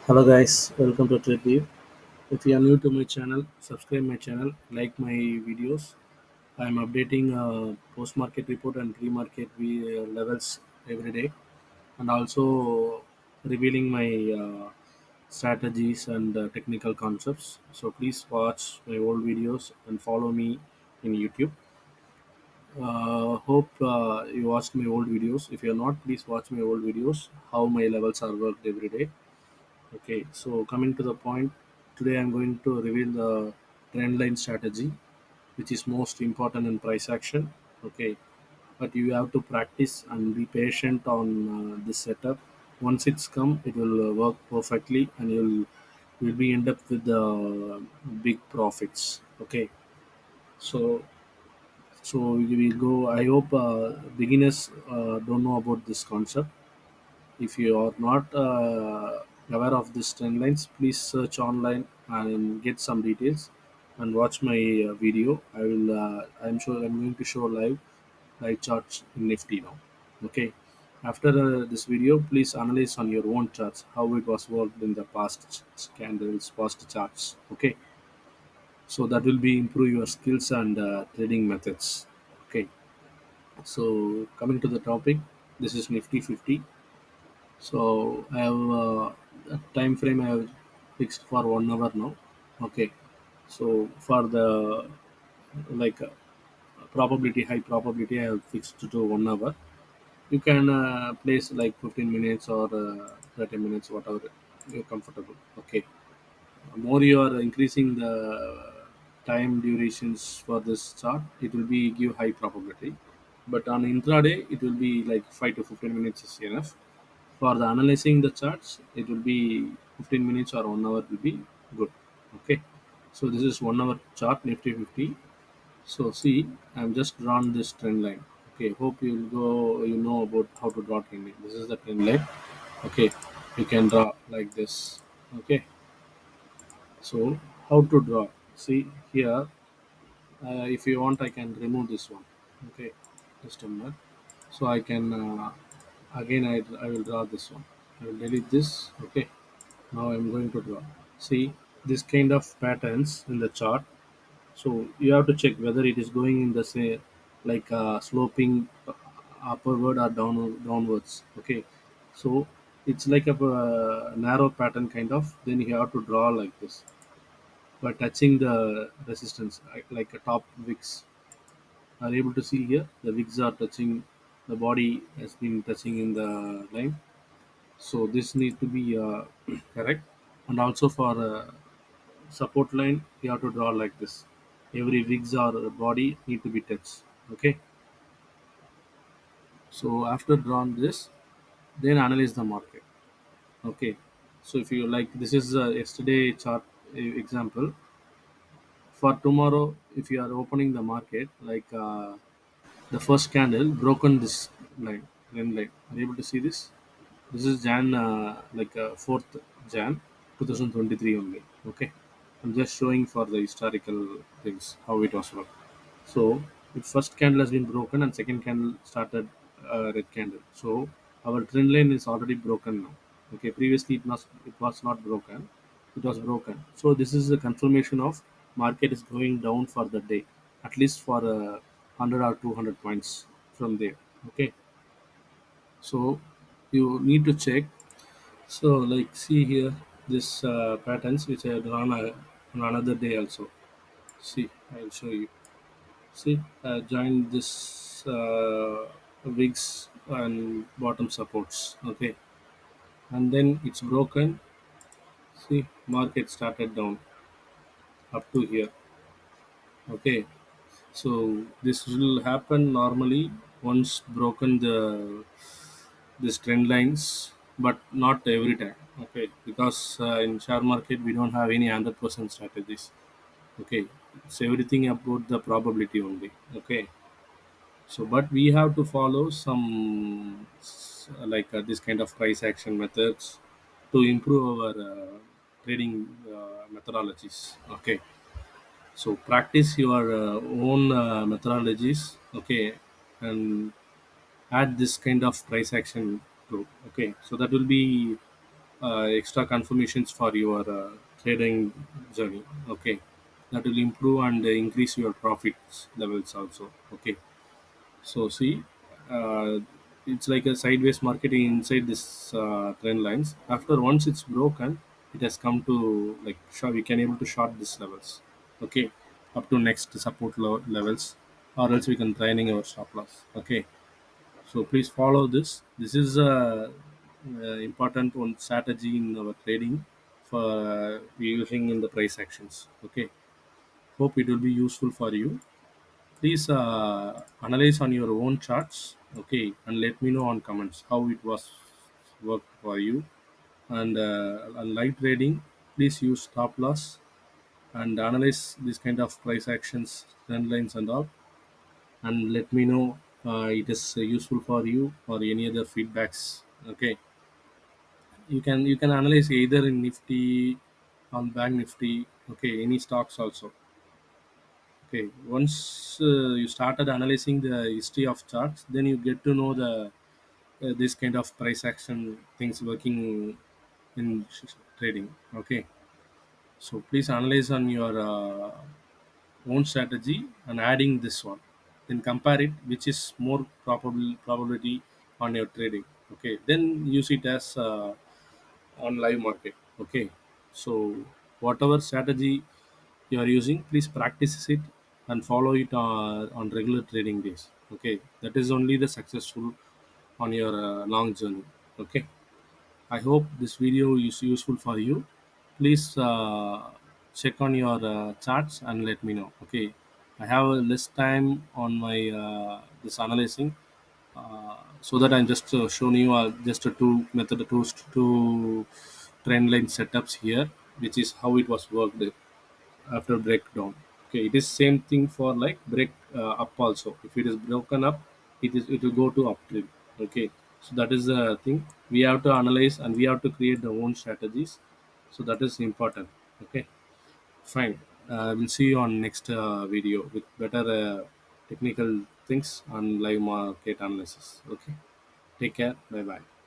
Hello guys, welcome to Trade. If you are new to my channel, subscribe my channel, like my videos. I am updating post-market report and pre-market levels every day, and also revealing my strategies and technical concepts. So please watch my old videos and follow me in YouTube. Hope you watched my old videos. If you are not, please watch my old videos. How my levels are worked every day. Okay, so coming to the point, today I'm going to reveal the trend line strategy, which is most important in price action. Okay, but you have to practice and be patient on this setup. Once it's come, it will work perfectly, and you'll be end up with the big profits. Okay, so we will go. I hope beginners don't know about this concept. If you are not aware of these trend lines, please search online and get some details and watch my video. I will. I'm sure I'm going to show live charts in Nifty now. Okay. After this video, please analyze on your own charts how it was worked in the past candles, past charts. Okay. So that will be improve your skills and trading methods. Okay. So coming to the topic, this is Nifty 50. So I have a time frame I have fixed for 1 hour now. Okay. So for the like probability, high probability, I have fixed to 1 hour. You can place like 15 minutes or 30 minutes, whatever you're comfortable. Okay. More you are increasing the time durations for this chart, it will be give high probability. But on intraday, it will be like 5 to 15 minutes is enough. For the analyzing the charts, it will be 15 minutes or 1 hour will be good. Okay. So this is 1 hour chart Nifty 50. So see, I'm just drawn this trend line. Okay. Hope you'll go. You know about how to draw trend line. This is the trend line. Okay. You can draw like this. Okay. So how to draw? See here. If you want, I can remove this one. Okay. Just a minute. So I can again I will draw this one. I will delete this. Okay. Now I'm going to draw. See this kind of patterns in the chart. So you have to check whether it is going in the say like sloping upward or downwards. Okay. So it's like a narrow pattern kind of. Then you have to draw like this by touching the resistance like a top wicks. Are able to see here the wicks are touching the body has been touching in the line. So this need to be correct. And also for support line you have to draw like this. Every wigs or body need to be touched. Okay. So after drawn this, then analyze the market. Okay. So if you like, this is yesterday chart example. For tomorrow, if you are opening the market, like the first candle broken this line, trend line. Are you able to see this? This is Jan, 4th Jan 2023 only. Okay. I'm just showing for the historical things how it was worked. So the first candle has been broken and second candle started red candle. So our trend line is already broken now. Okay, previously it was not broken. It was broken. So this is a confirmation of market is going down for the day, at least for 100 or 200 points from there. Okay, so you need to check. So like see here this patterns which I have drawn on another day also. See, I'll show you. See, join this wigs and bottom supports. Okay, and then it's broken. See, market started down up to here. Okay, so this will happen normally once broken this trend lines, but not every time. Okay, because in share market we don't have any 100% strategies. Okay, it's everything about the probability only. Okay. So, but we have to follow some this kind of price action methods to improve our trading methodologies. Okay, so practice your own methodologies. Okay, and add this kind of price action to. Okay, so that will be extra confirmations for your trading journey. Okay, that will improve and increase your profits levels also. Okay, so see, uh, it's like a sideways marketing inside this trend lines. After once it's broken, it has come to like we can able to short these levels. Okay, up to next support levels, or else we can training our stop loss. Okay, so please follow this. This is a important one strategy in our trading for using in the price actions. Okay, hope it will be useful for you. Please analyze on your own charts, okay, and let me know on comments how it was worked for you. And on live trading, please use stop loss and analyze this kind of price actions, trend lines, and all, and let me know it is useful for you or any other feedbacks. Okay, you can analyze either in Nifty, on Bank Nifty, okay, any stocks also. Okay, once you started analyzing the history of charts, then you get to know the this kind of price action things working in trading. Okay, so please analyze on your own strategy and adding this one, then compare it, which is more probability on your trading. Okay, then use it as on live market. Okay, so whatever strategy you are using, please practice it and follow it on regular trading days. Okay, that is only the successful on your long journey. Okay, I hope this video is useful for you. Please check on your charts and let me know. Okay, I have less time on my this analyzing, so that I'm just showing you just a two trend line setups here, which is how it was worked after breakdown. Okay, it is same thing for like break up also. If it is broken up, it will go to uptrend. Okay, so that is the thing we have to analyze and we have to create the own strategies. So that is important. Okay, fine. We'll see you on next video with better technical things on live market analysis. Okay, take care. Bye bye.